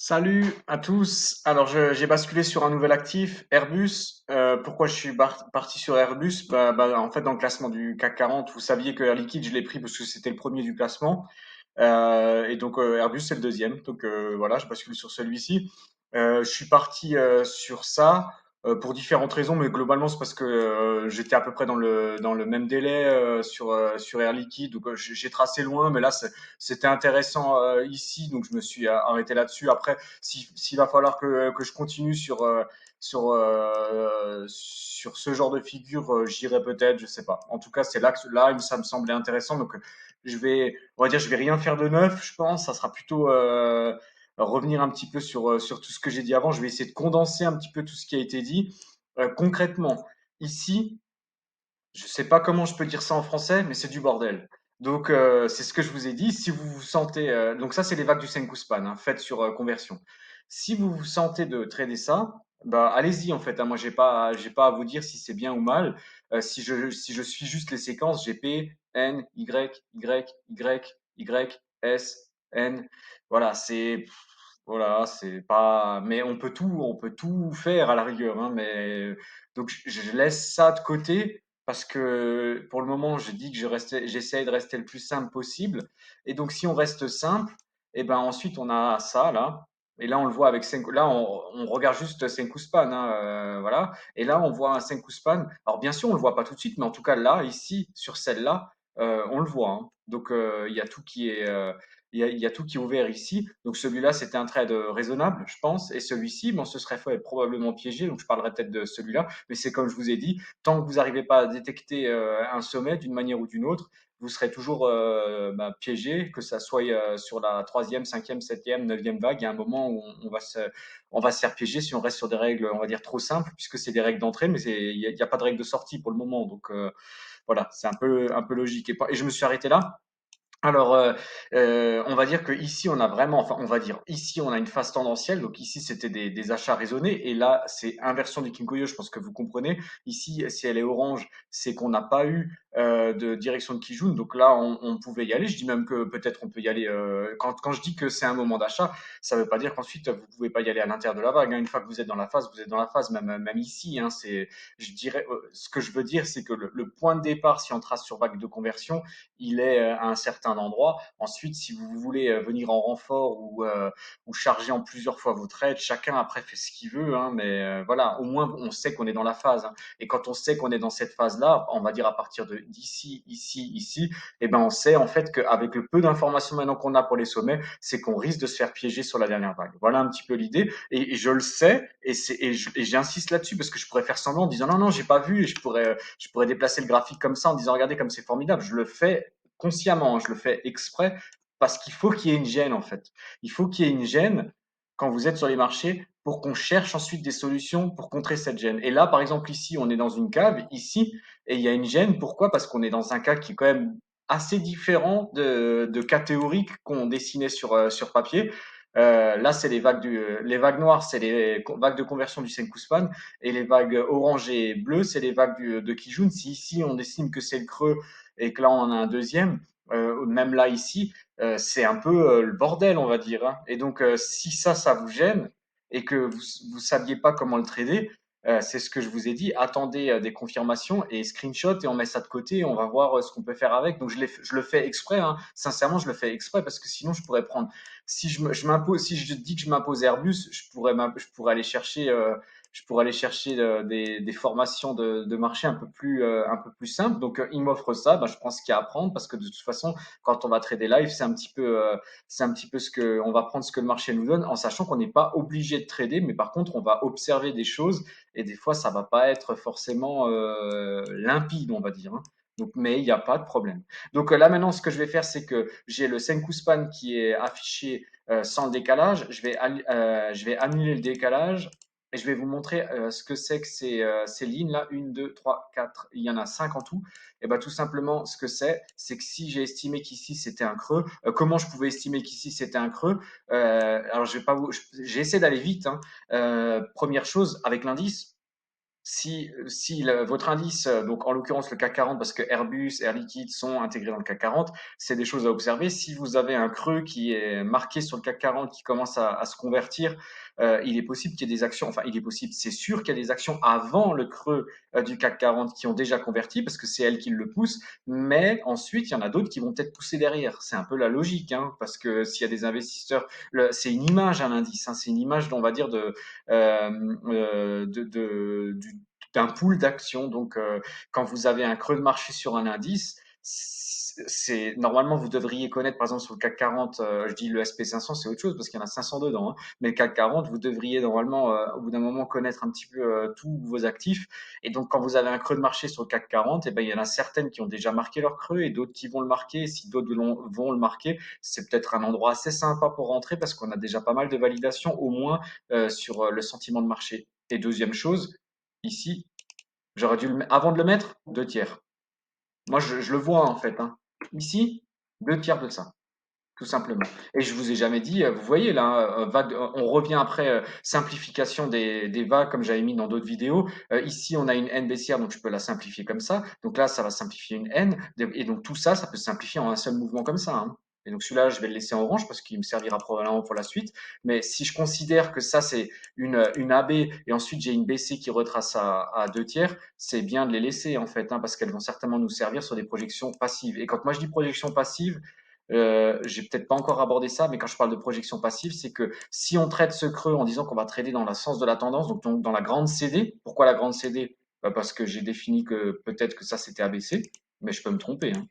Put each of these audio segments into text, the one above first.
Salut à tous. Alors, j'ai basculé sur un nouvel actif, Airbus. Pourquoi je suis parti sur Airbus? En fait, dans le classement du CAC 40, vous saviez que Air Liquide, je l'ai pris parce que c'était le premier du classement. Airbus, c'est le deuxième. Voilà, je bascule sur celui-ci. Je suis parti sur ça pour différentes raisons, mais globalement, c'est parce que j'étais à peu près dans le même délai sur Air Liquide. J'ai tracé loin, mais là, c'était intéressant ici, donc je me suis arrêté là-dessus. Après, s'il va falloir que je continue sur ce genre de figure, j'irai peut-être, je sais pas. En tout cas, c'est là, ça me semblait intéressant. On va dire, je vais rien faire de neuf, je pense. Ça sera plutôt revenir un petit peu sur tout ce que j'ai dit avant. Je vais essayer de condenser un petit peu tout ce qui a été dit. Concrètement, ici, je sais pas comment je peux dire ça en français, mais c'est du bordel. C'est ce que je vous ai dit. Si vous vous sentez, donc ça, c'est les vagues du Senkuspan, hein, faites sur conversion. Si vous vous sentez de trader ça, bah allez-y en fait, hein. Moi, j'ai pas à vous dire si c'est bien ou mal. Si je suis juste les séquences, j'ai P, N, Y, Y, Y, Y, S, N. Voilà, c'est pas. Mais on peut tout faire à la rigueur, hein. Donc, je laisse ça de côté parce que pour le moment, je dis que j'essaie de rester le plus simple possible. Et donc, si on reste simple, et ben ensuite on a ça là. Et là, on le voit avec là, on regarde juste Senkuspan, hein, voilà. Et là, on voit un Senkuspan. Alors, bien sûr, on le voit pas tout de suite, mais en tout cas là, ici, sur celle-là, on le voit, hein. Il y a tout qui est, il y a tout qui est ouvert ici. Donc celui-là, c'était un trade raisonnable, je pense. Et celui-ci, bon, ce serait fait probablement piégé. Donc je parlerai peut-être de celui-là. Mais c'est comme je vous ai dit, tant que vous n'arrivez pas à détecter un sommet d'une manière ou d'une autre, vous serez toujours piégé, que ça soit sur la troisième, cinquième, septième, neuvième vague. Il y a un moment où on va se faire piéger si on reste sur des règles, on va dire, trop simples, puisque c'est des règles d'entrée, mais il y a pas de règle de sortie pour le moment. Voilà, c'est un peu logique. Et je me suis arrêté là. Alors, on va dire que ici on a vraiment, enfin, on va dire, ici, on a une phase tendancielle. Donc ici, c'était des achats raisonnés et là, c'est inversion du Kinkoyo, je pense que vous comprenez. Ici, si elle est orange, c'est qu'on n'a pas eu de direction de Kijun. Donc là, on pouvait y aller. Je dis même que peut-être on peut y aller, quand je dis que c'est un moment d'achat, ça ne veut pas dire qu'ensuite vous pouvez pas y aller à l'intérieur de la vague, hein. Une fois que vous êtes dans la phase, vous êtes dans la phase, même ici, hein. Je dirais, ce que je veux dire, c'est que le point de départ, si on trace sur vague de conversion, il est à un certain endroit. Ensuite, si vous voulez venir en renfort ou charger en plusieurs fois vos trades, chacun après fait ce qu'il veut, hein. Voilà, au moins on sait qu'on est dans la phase, hein. Et quand on sait qu'on est dans cette phase-là, on va dire à partir de d'ici, ici, ici, et ben on sait en fait qu'avec le peu d'informations maintenant qu'on a pour les sommets, c'est qu'on risque de se faire piéger sur la dernière vague. Voilà un petit peu l'idée. Et je le sais, et j'insiste là-dessus parce que je pourrais faire semblant en disant non, non, j'ai pas vu, et je pourrais déplacer le graphique comme ça en disant regardez comme c'est formidable. Je le fais consciemment, hein, je le fais exprès parce qu'il faut qu'il y ait une gêne en fait. Il faut qu'il y ait une gêne quand vous êtes sur les marchés pour qu'on cherche ensuite des solutions pour contrer cette gêne. Et là, par exemple, ici, on est dans une cave, ici, et il y a une gêne. Pourquoi? Parce qu'on est dans un cas qui est quand même assez différent de cas théoriques qu'on dessinait sur papier. Là, c'est les vagues noires, c'est les vagues de conversion du Senkuspan, et les vagues orange et bleues, c'est les vagues de Kijun. Si ici on estime que c'est le creux et que là on en a un deuxième, même là ici, c'est un peu le bordel, on va dire, hein. Et donc, si ça vous gêne et que vous saviez pas comment le trader, c'est ce que je vous ai dit. Attendez des confirmations et screenshot et on met ça de côté et on va voir ce qu'on peut faire avec. Donc, je le fais exprès, hein. Sincèrement, je le fais exprès parce que sinon, je pourrais prendre. Si je dis que je m'impose Airbus, je pourrais aller chercher. Des formations de marché un peu plus simples. Donc, il m'offre ça, bah, je prends ce qu'il y a à prendre parce que de toute façon, quand on va trader live, c'est un petit peu on va prendre ce que le marché nous donne en sachant qu'on n'est pas obligé de trader, mais par contre, on va observer des choses et des fois, ça va pas être forcément limpide, on va dire, hein. Donc, mais il n'y a pas de problème. Donc là maintenant, ce que je vais faire, c'est que j'ai le Senkuspan qui est affiché sans le décalage. Je vais annuler le décalage et je vais vous montrer ce que c'est que ces lignes-là. Une, deux, trois, quatre, il y en a cinq en tout. Et ben tout simplement, ce que c'est que si j'ai estimé qu'ici c'était un creux, comment je pouvais estimer qu'ici c'était un creux? Alors je vais pas j'ai essayé d'aller vite, hein. Première chose, avec l'indice, votre indice, donc en l'occurrence le CAC 40, parce que Airbus, Air Liquide sont intégrés dans le CAC 40, c'est des choses à observer. Si vous avez un creux qui est marqué sur le CAC 40 qui commence à se convertir, il est possible qu'il y ait des actions, enfin il est possible, c'est sûr qu'il y a des actions avant le creux du CAC 40 qui ont déjà converti parce que c'est elles qui le poussent, mais ensuite il y en a d'autres qui vont peut-être pousser derrière. C'est un peu la logique, hein, parce que s'il y a des investisseurs, c'est une image un indice, hein, c'est une image, on va dire, d'un pool d'actions. Donc, quand vous avez un creux de marché sur un indice, c'est normalement vous devriez connaître, par exemple sur le CAC 40, je dis le SP 500, c'est autre chose parce qu'il y en a 500 dedans, hein, mais le CAC 40, vous devriez normalement au bout d'un moment connaître un petit peu tous vos actifs. Et donc quand vous avez un creux de marché sur le CAC 40, et ben il y en a certaines qui ont déjà marqué leur creux et d'autres qui vont le marquer. Et si d'autres vont le marquer, c'est peut-être un endroit assez sympa pour rentrer parce qu'on a déjà pas mal de validations au moins sur le sentiment de marché. Et deuxième chose, ici, j'aurais dû avant de le mettre, 2 tiers. Moi, je le vois en fait, hein. Ici, 2 tiers de ça, tout simplement. Et je vous ai jamais dit, vous voyez là, vague, on revient après simplification des vagues comme j'avais mis dans d'autres vidéos. Ici, on a une N baissière, donc je peux la simplifier comme ça. Donc là, ça va simplifier une N. Et donc tout ça, ça peut se simplifier en un seul mouvement comme ça, hein. Et donc celui-là, je vais le laisser en orange parce qu'il me servira probablement pour la suite. Mais si je considère que ça, c'est une AB et ensuite j'ai une BC qui retrace à 2 tiers, c'est bien de les laisser en fait, hein, parce qu'elles vont certainement nous servir sur des projections passives. Et quand moi je dis projection passive, j'ai peut-être pas encore abordé ça, mais quand je parle de projection passive, c'est que si on traite ce creux en disant qu'on va trader dans le sens de la tendance, donc dans la grande CD, pourquoi la grande CD? Bah parce que j'ai défini que peut-être que ça c'était ABC, mais je peux me tromper, hein.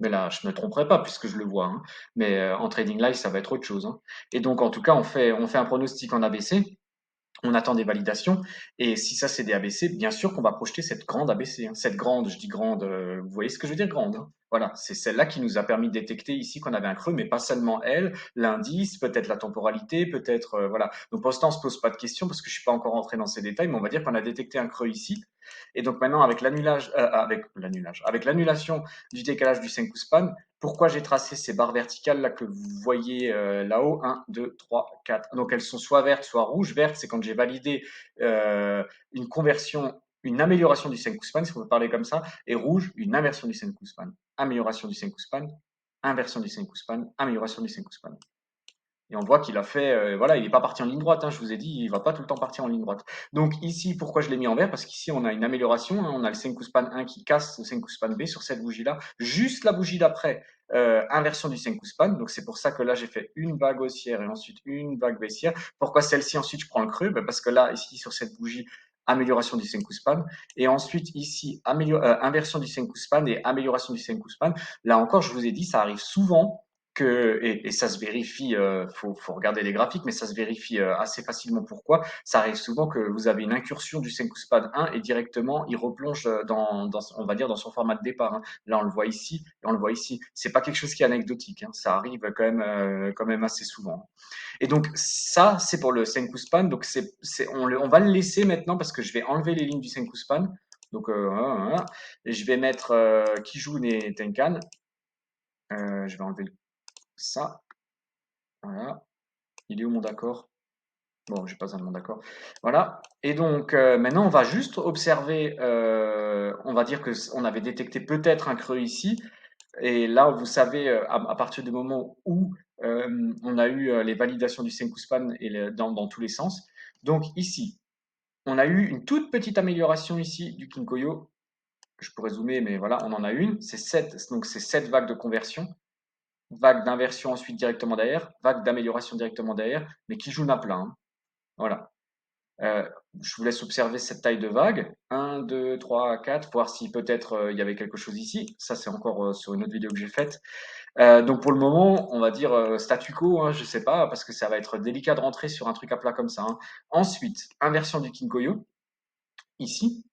Mais là, je me tromperai pas puisque je le vois, hein. Mais en trading live, ça va être autre chose, hein. Et donc, en tout cas, on fait un pronostic en ABC, on attend des validations. Et si ça, c'est des ABC, bien sûr qu'on va projeter cette grande ABC, hein. Cette grande, je dis grande, vous voyez ce que je veux dire, grande, hein. Voilà, c'est celle-là qui nous a permis de détecter ici qu'on avait un creux, mais pas seulement elle, l'indice, peut-être la temporalité, peut-être, voilà. Donc pour l'instant, on se pose pas de questions parce que je suis pas encore entré dans ces détails, mais on va dire qu'on a détecté un creux ici. Et donc maintenant, avec l'annulation du décalage du Senkuspan, pourquoi j'ai tracé ces barres verticales là que vous voyez là-haut? 1, 2, 3, 4. Donc elles sont soit vertes, soit rouges. Verte, c'est quand j'ai validé une conversion, une amélioration du Senkuspan, si on peut parler comme ça. Et rouge, une inversion du Senkuspan. Amélioration du Senkuspan, inversion du Senkuspan, amélioration du Senkuspan. Et on voit qu'il a fait, voilà, il n'est pas parti en ligne droite, hein, je vous ai dit, il va pas tout le temps partir en ligne droite. Donc ici, pourquoi je l'ai mis en vert? Parce qu'ici, on a une amélioration, hein, on a le Senkuspan 1 qui casse le Senkuspan B sur cette bougie-là. Juste la bougie d'après, inversion du Senkuspan. Donc c'est pour ça que là, j'ai fait une vague haussière et ensuite une vague baissière. Pourquoi celle-ci, ensuite, je prends le creux? Ben, parce que là, ici, sur cette bougie, amélioration du Senkuspan. Et ensuite, ici, inversion du Senkuspan et amélioration du Senkuspan. Là encore, je vous ai dit, ça arrive souvent et ça se vérifie, faut regarder les graphiques, mais ça se vérifie assez facilement. Pourquoi? Ça arrive souvent que vous avez une incursion du Senkuspad 1 et directement il replonge on va dire dans son format de départ, hein. Là on le voit ici et on le voit ici. C'est pas quelque chose qui est anecdotique, hein. Ça arrive quand même assez souvent. Et donc ça c'est pour le Senkuspan. Donc on va le laisser maintenant parce que je vais enlever les lignes du Senkuspan. Donc voilà. Et je vais mettre Kijun et Tenkan. Je vais enlever ça. Voilà. Il est où mon d'accord? Bon, j'ai pas besoin de mon d'accord. Voilà. Et donc, maintenant, on va juste observer, on va dire que on avait détecté peut-être un creux ici. Et là, vous savez, à partir du moment où on a eu les validations du Senkuspan et dans tous les sens. Donc ici, on a eu une toute petite amélioration ici du Kinkoyo. Je pourrais zoomer, mais voilà, on en a une. Donc c'est 7 vagues de conversion. Vague d'inversion ensuite directement derrière, vague d'amélioration directement derrière, mais qui joue à plein, hein. Voilà. Euh, je vous laisse observer cette taille de vague. 1, 2, 3, 4, voir si peut-être il y avait quelque chose ici. Ça, c'est encore sur une autre vidéo que j'ai faite. Donc pour le moment, on va dire statu quo, hein, je sais pas, parce que ça va être délicat de rentrer sur un truc à plat comme ça, hein. Ensuite, inversion du Kinkoyo, ici.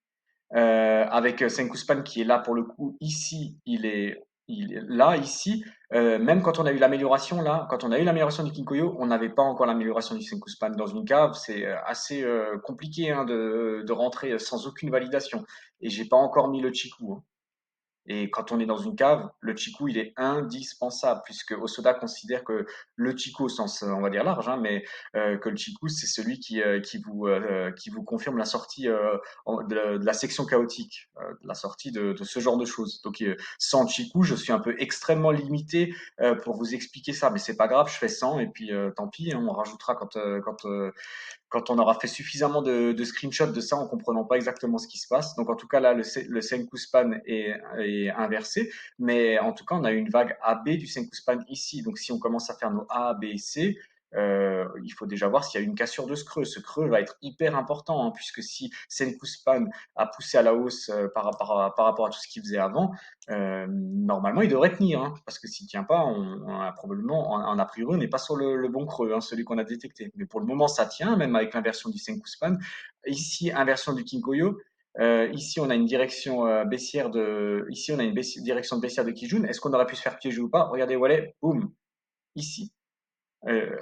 Avec Senkuspan qui est là pour le coup. Ici, il est là, ici. Même quand on a eu l'amélioration là, quand on a eu l'amélioration du Kinkoyo, on n'avait pas encore l'amélioration du Senkuspan dans une cave. C'est assez compliqué, hein, de rentrer sans aucune validation. Et j'ai pas encore mis le Chiku, hein. Et quand on est dans une cave, le chiku, il est indispensable, puisque Osoda considère que le chiku, au sens, on va dire large, hein, mais que le chiku, c'est celui qui vous confirme la sortie de la section chaotique, de la sortie de ce genre de choses. Donc, sans chiku, je suis un peu extrêmement limité pour vous expliquer ça, mais c'est pas grave, je fais 100 et puis tant pis, hein, on rajoutera quand on aura fait suffisamment de screenshots de ça en comprenant pas exactement ce qui se passe. Donc en tout cas là, le Senku Span est inversé, mais en tout cas on a une vague AB du Senku Span ici. Donc si on commence à faire nos A, B et C, il faut déjà voir s'il y a une cassure de ce creux. Ce creux va être hyper important, hein, puisque si Senku Span a poussé à la hausse par rapport à tout ce qu'il faisait avant, normalement il devrait tenir, hein, parce que s'il tient pas, on a probablement, en a priori, on n'est pas sur le bon creux, hein, celui qu'on a détecté. Mais pour le moment, ça tient, même avec l'inversion du Senku Span. Ici, inversion du Kinkoyo. Ici, on a une direction baissière ici, on a une direction baissière de Kijun. Est-ce qu'on aurait pu se faire piéger ou pas? Regardez, Wallet, boum, ici. Euh,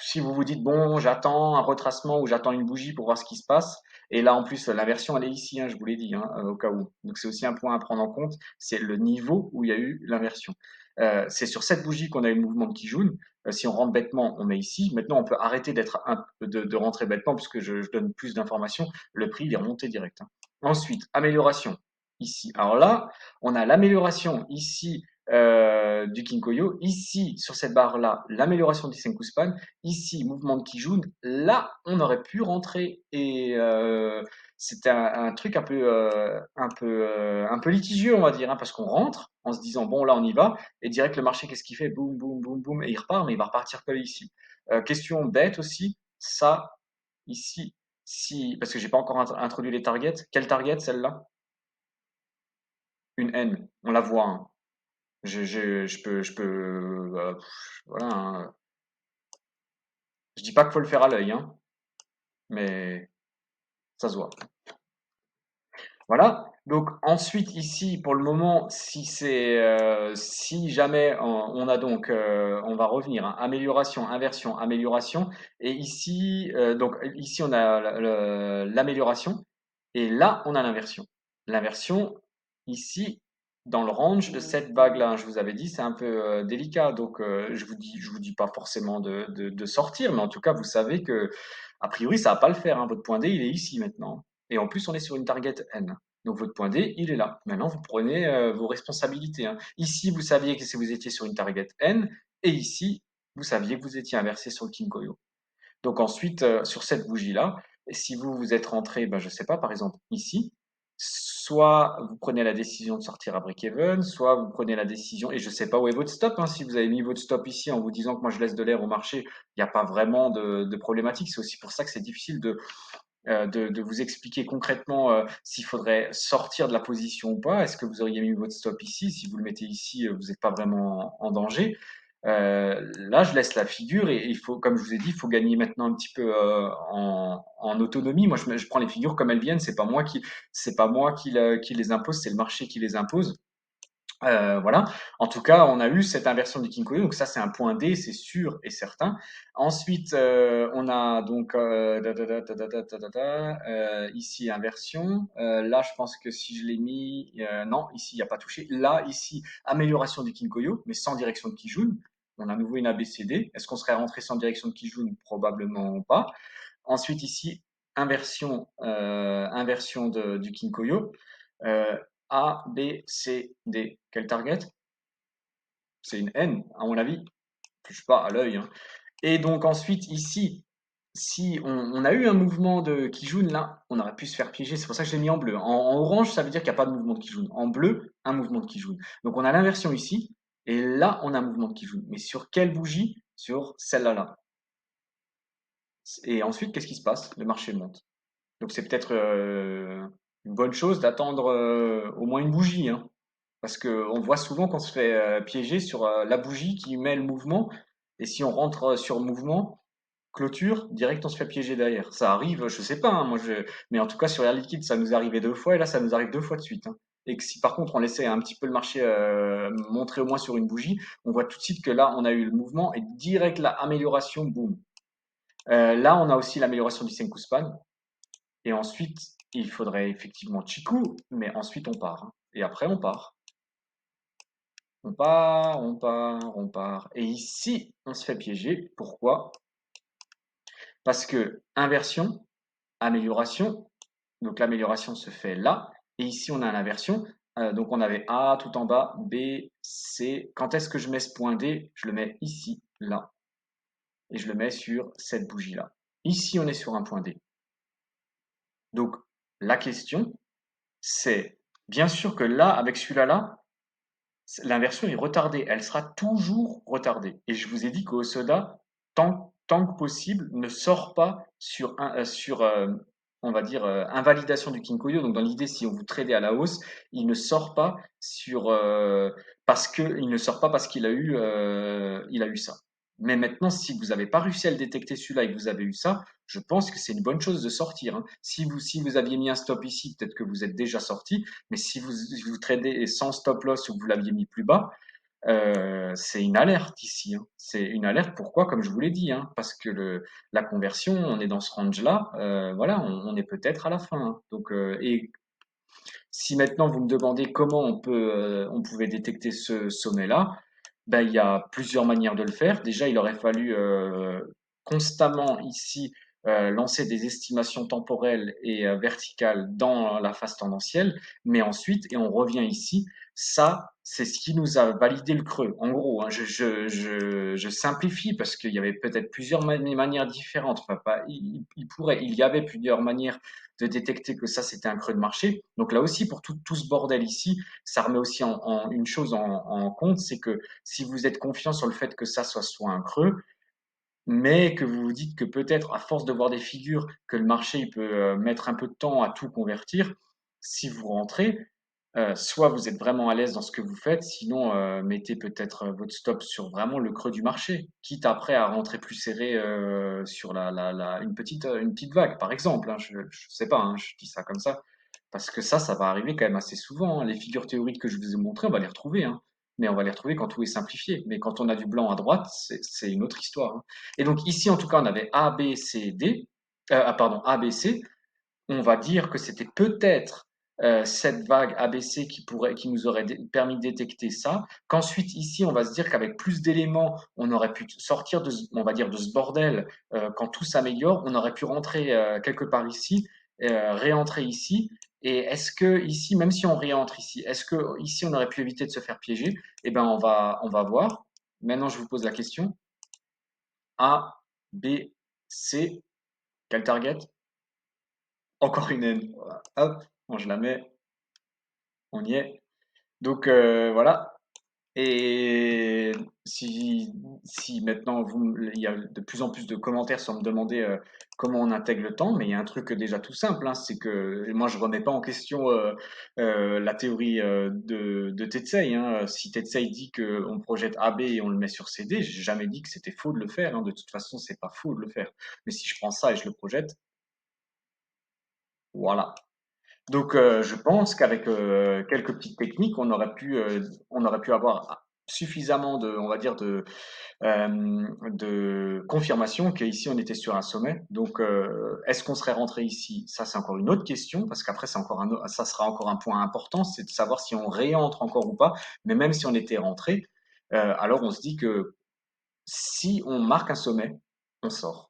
si vous vous dites, bon, j'attends un retracement ou j'attends une bougie pour voir ce qui se passe, et là en plus l'inversion elle est ici, hein, je vous l'ai dit, hein, au cas où. Donc c'est aussi un point à prendre en compte, c'est le niveau où il y a eu l'inversion. C'est sur cette bougie qu'on a eu le mouvement de Kijun. Si on rentre bêtement, on met ici. Maintenant, on peut arrêter de rentrer bêtement puisque je donne plus d'informations. Le prix il est remonté direct, hein. Ensuite, amélioration ici. Alors là, on a l'amélioration ici du Kinkoyo. Ici, sur cette barre-là, l'amélioration du Senkuspan. Ici, mouvement de Kijun. Là, on aurait pu rentrer et c'était un truc un peu litigieux, on va dire, hein, parce qu'on rentre en se disant bon là on y va et direct le marché qu'est-ce qu'il fait? Boum boum boum boum et il repart, mais il va repartir que ici. Question bête aussi, ça ici, si parce que j'ai pas encore introduit les targets. Quelle target celle-là? Une N, on la voit, hein. Je peux, voilà, hein. Je dis pas qu'il faut le faire à l'œil, hein, mais ça se voit. Voilà. Donc ensuite ici, pour le moment, si jamais on a donc, on va revenir, hein, amélioration, inversion, amélioration, et ici, donc ici on a l'amélioration, et là on a l'inversion. L'inversion ici dans le range de cette vague-là, hein, je vous avais dit, c'est un peu délicat, donc je vous dis pas forcément de sortir, mais en tout cas vous savez que a priori ça va pas le faire, hein. Votre point D il est ici maintenant, et en plus on est sur une target N. Donc votre point D, il est là. Maintenant, vous prenez vos responsabilités, hein. Ici, vous saviez que si vous étiez sur une target N, et ici, vous saviez que vous étiez inversé sur le Kinkoyo. Donc ensuite, sur cette bougie-là, si vous vous êtes rentré, ben, je sais pas, par exemple ici, soit vous prenez la décision de sortir à break-even, soit vous prenez la décision, et je sais pas où est votre stop, hein, si vous avez mis votre stop ici en vous disant que moi je laisse de l'air au marché, il n'y a pas vraiment de problématique. C'est aussi pour ça que c'est difficile de vous expliquer concrètement s'il faudrait sortir de la position ou pas. Est-ce que vous auriez mis votre stop ici? Si vous le mettez ici, vous n'êtes pas vraiment en danger. Là, je laisse la figure et il faut, comme je vous ai dit, il faut gagner maintenant un petit peu en autonomie. Moi, je prends les figures comme elles viennent. C'est pas moi qui les impose, c'est le marché qui les impose. Voilà. En tout cas, on a eu cette inversion du Kinkoyo, donc ça c'est un point D, c'est sûr et certain. Ensuite, on a donc ici inversion. Là, je pense que si je l'ai mis, non, ici il n'y a pas touché. Là, ici amélioration du Kinkoyo, mais sans direction de Kijun. On a à nouveau une ABCD. Est-ce qu'on serait rentré sans direction de Kijun? Probablement pas. Ensuite ici inversion du Kinkoyo. Euh, a, B, C, D. Quel target? C'est une N, à mon avis. Je sais pas, à l'œil, hein. Et donc ensuite, ici, si on a eu un mouvement de Kijun, là, on aurait pu se faire piéger. C'est pour ça que je l'ai mis en bleu. En orange, ça veut dire qu'il n'y a pas de mouvement de Kijun. En bleu, un mouvement de Kijun. Donc on a l'inversion ici. Et là, on a un mouvement de Kijun. Mais sur quelle bougie? Sur celle-là, là. Et ensuite, qu'est-ce qui se passe? Le marché monte. Donc c'est peut-être une bonne chose d'attendre au moins une bougie, hein. Parce qu'on voit souvent qu'on se fait piéger sur la bougie qui met le mouvement. Et si on rentre sur mouvement, clôture, direct, on se fait piéger derrière. Ça arrive, je sais pas, hein, mais en tout cas sur Air Liquide, ça nous est arrivé 2 fois et là, ça nous arrive 2 fois de suite, hein. Et que si par contre on laissait un petit peu le marché montrer au moins sur une bougie, on voit tout de suite que là, on a eu le mouvement et direct la amélioration, boum. Là, on a aussi l'amélioration du Senku Span. Et ensuite, il faudrait effectivement Chiku, mais ensuite on part, hein. Et après, on part. On part, on part, on part. Et ici, on se fait piéger. Pourquoi? Parce que inversion, amélioration, donc l'amélioration se fait là. Et ici, on a l'inversion. Donc on avait A tout en bas, B, C. Quand est-ce que je mets ce point D? Je le mets ici, là. Et je le mets sur cette bougie-là. Ici, on est sur un point D. Donc la question, c'est bien sûr que là, avec celui-là, là, l'inversion est retardée. Elle sera toujours retardée. Et je vous ai dit qu'au soda, tant que possible, ne sort pas on va dire, invalidation du Kinkoyo. Donc, dans l'idée, si on vous tradait à la hausse, il ne sort pas il ne sort pas parce il a eu ça. Mais maintenant, si vous n'avez pas réussi à le détecter celui-là et que vous avez eu ça, je pense que c'est une bonne chose de sortir, hein. Si vous aviez mis un stop ici, peut-être que vous êtes déjà sorti. Mais si vous tradez sans stop loss ou que vous l'aviez mis plus bas, c'est une alerte ici, hein. C'est une alerte. Pourquoi? Comme je vous l'ai dit, hein, parce que la conversion, on est dans ce range-là. Voilà, on est peut-être à la fin, hein. Donc, et si maintenant vous me demandez comment on pouvait détecter ce sommet-là, ben, il y a plusieurs manières de le faire. Déjà, il aurait fallu constamment ici lancer des estimations temporelles et verticales dans la phase tendancielle, mais ensuite, et on revient ici, ça, c'est ce qui nous a validé le creux. En gros, hein, je simplifie parce qu'il y avait peut-être plusieurs manières différentes. Enfin, pas, il y avait plusieurs manières de détecter que ça, c'était un creux de marché. Donc là aussi, pour tout ce bordel ici, ça remet aussi une chose en compte, c'est que si vous êtes confiant sur le fait que ça soit un creux, mais que vous vous dites que peut-être, à force de voir des figures, que le marché il peut mettre un peu de temps à tout convertir, si vous rentrez, soit vous êtes vraiment à l'aise dans ce que vous faites, sinon mettez peut-être votre stop sur vraiment le creux du marché, quitte après à rentrer plus serré sur une petite vague, par exemple, hein. Je sais pas, hein, je dis ça comme ça, parce que ça va arriver quand même assez souvent, hein. Les figures théoriques que je vous ai montrées, on va les retrouver, hein. Mais on va les retrouver quand tout est simplifié. Mais quand on a du blanc à droite, c'est une autre histoire, hein. Et donc ici, en tout cas, on avait A, B, C, D. Pardon, A, B, C. On va dire que c'était peut-être cette vague ABC qui nous aurait permis de détecter ça. Qu'ensuite, ici, on va se dire qu'avec plus d'éléments, on aurait pu sortir on va dire, de ce bordel quand tout s'améliore. On aurait pu rentrer quelque part ici, réentrer ici. Et est-ce que ici, même si on réentre ici, est-ce que ici, on aurait pu éviter de se faire piéger? Eh ben, on va voir. Maintenant, je vous pose la question. A, B, C, quel target? Encore une N. Voilà. Hop, bon, je la mets, on y est. Donc voilà. Et si maintenant il y a de plus en plus de commentaires sans me demander comment on intègre le temps, mais il y a un truc déjà tout simple, hein, c'est que moi je remets pas en question la théorie de Tetsei, hein. Si Tetsei dit qu'on projette AB et on le met sur CD, j'ai jamais dit que c'était faux de le faire, hein. De toute façon, c'est pas faux de le faire. Mais si je prends ça et je le projette, voilà. Donc, je pense qu'avec quelques petites techniques, on aurait pu avoir suffisamment on va dire, de confirmation qu'ici on était sur un sommet. Donc, est-ce qu'on serait rentré ici? Ça, c'est encore une autre question parce qu'après, ça sera encore un point important, c'est de savoir si on réentre encore ou pas. Mais même si on était rentré, alors on se dit que si on marque un sommet, on sort.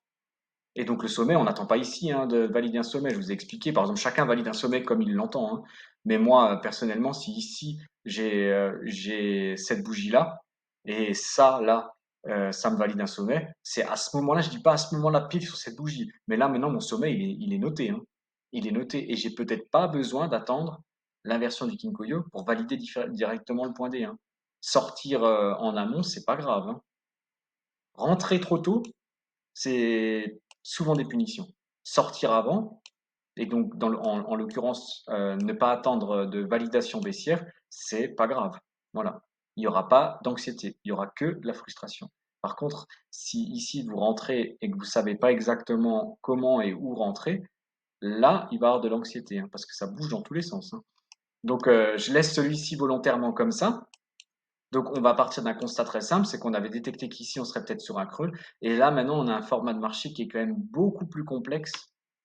Et donc le sommet, on n'attend pas ici hein, de valider un sommet. Je vous ai expliqué, par exemple, chacun valide un sommet comme il l'entend, hein. Mais moi, personnellement, si ici j'ai cette bougie-là et ça là, ça me valide un sommet, c'est à ce moment-là, je dis pas à ce moment-là pile sur cette bougie, mais là maintenant mon sommet il est noté, hein. Il est noté et j'ai peut-être pas besoin d'attendre l'inversion du Kinkoyo pour valider directement le point D, hein. Sortir en amont, c'est pas grave, hein. Rentrer trop tôt, c'est souvent des punitions. Sortir avant, et donc en l'occurrence, ne pas attendre de validation baissière, c'est pas grave. Voilà. Il n'y aura pas d'anxiété, il y aura que de la frustration. Par contre, si ici vous rentrez et que vous savez pas exactement comment et où rentrer, là, il va y avoir de l'anxiété, hein, parce que ça bouge dans tous les sens, hein. Donc, je laisse celui-ci volontairement comme ça. Donc, on va partir d'un constat très simple, c'est qu'on avait détecté qu'ici, on serait peut-être sur un creux. Et là, maintenant, on a un format de marché qui est quand même beaucoup plus complexe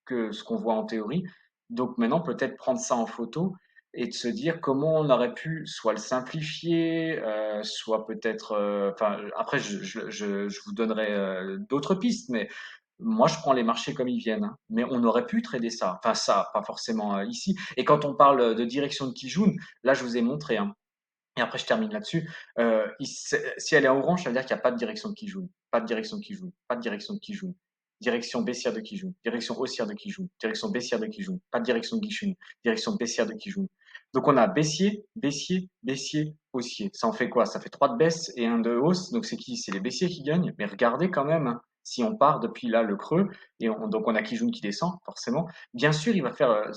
que ce qu'on voit en théorie. Donc, maintenant, peut-être prendre ça en photo et de se dire comment on aurait pu soit le simplifier, soit peut-être, enfin, après, je vous donnerai d'autres pistes, mais moi, je prends les marchés comme ils viennent, hein. Mais on aurait pu trader ça. Enfin, ça, pas forcément ici. Et quand on parle de direction de Kijun, là, je vous ai montré, hein. Et après, je termine là-dessus. Si elle est en orange, ça veut dire qu'il n'y a pas de direction de Kijun. Pas de direction de Kijun. Pas de direction de Kijun. Direction baissière de Kijun. Direction haussière de Kijun. Direction baissière de Kijun. Pas de direction de Kijun. Direction baissière de Kijun. Donc, on a baissier, baissier, baissier, haussier. Ça en fait quoi? Ça fait 3 de baisse et un de hausse. Donc, c'est qui? C'est les baissiers qui gagnent. Mais regardez quand même, hein, si on part depuis là, le creux, donc on a Kijun qui descend, forcément. Bien sûr, il va faire,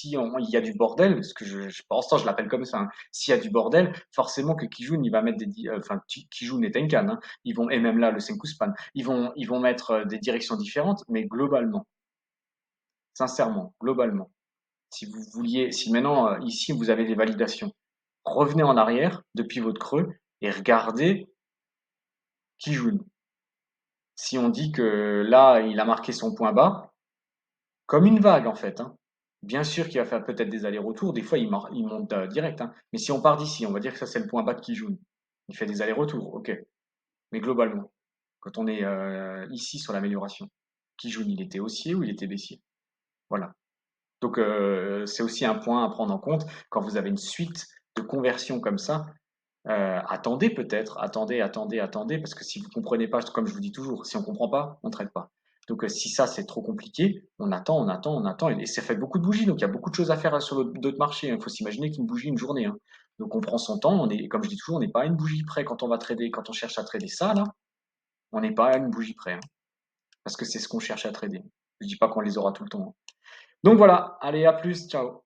il y a du bordel, parce que pour l'instant, je l'appelle comme ça, hein. S'il y a du bordel, forcément que Kijun, il va mettre enfin, Kijun et Tenkan, hein, et même là, le Senkuspan, ils vont mettre des directions différentes, mais globalement, sincèrement, globalement, si maintenant, ici, vous avez des validations, revenez en arrière depuis votre creux et regardez Kijun. Si on dit que là, il a marqué son point bas, comme une vague en fait, hein. Bien sûr qu'il va faire peut-être des allers-retours, des fois il monte direct, hein. Mais si on part d'ici, on va dire que ça c'est le point bas de Kijun. Il fait des allers-retours, ok. Mais globalement, quand on est ici sur l'amélioration, Kijun il était haussier ou il était baissier? Voilà. Donc c'est aussi un point à prendre en compte quand vous avez une suite de conversions comme ça. Attendez peut-être, attendez, parce que si vous comprenez pas, comme je vous dis toujours, si on comprend pas, on traite pas. Donc si ça c'est trop compliqué, on attend, et ça fait beaucoup de bougies, donc il y a beaucoup de choses à faire sur d'autres marchés, hein. Il faut s'imaginer qu'une bougie, une journée, hein. Donc on prend son temps, comme je dis toujours, on n'est pas à une bougie près quand on va trader, quand on cherche à trader ça là, on n'est pas à une bougie près, hein, parce que c'est ce qu'on cherche à trader. Je dis pas qu'on les aura tout le temps, hein. Donc voilà, allez à plus, ciao.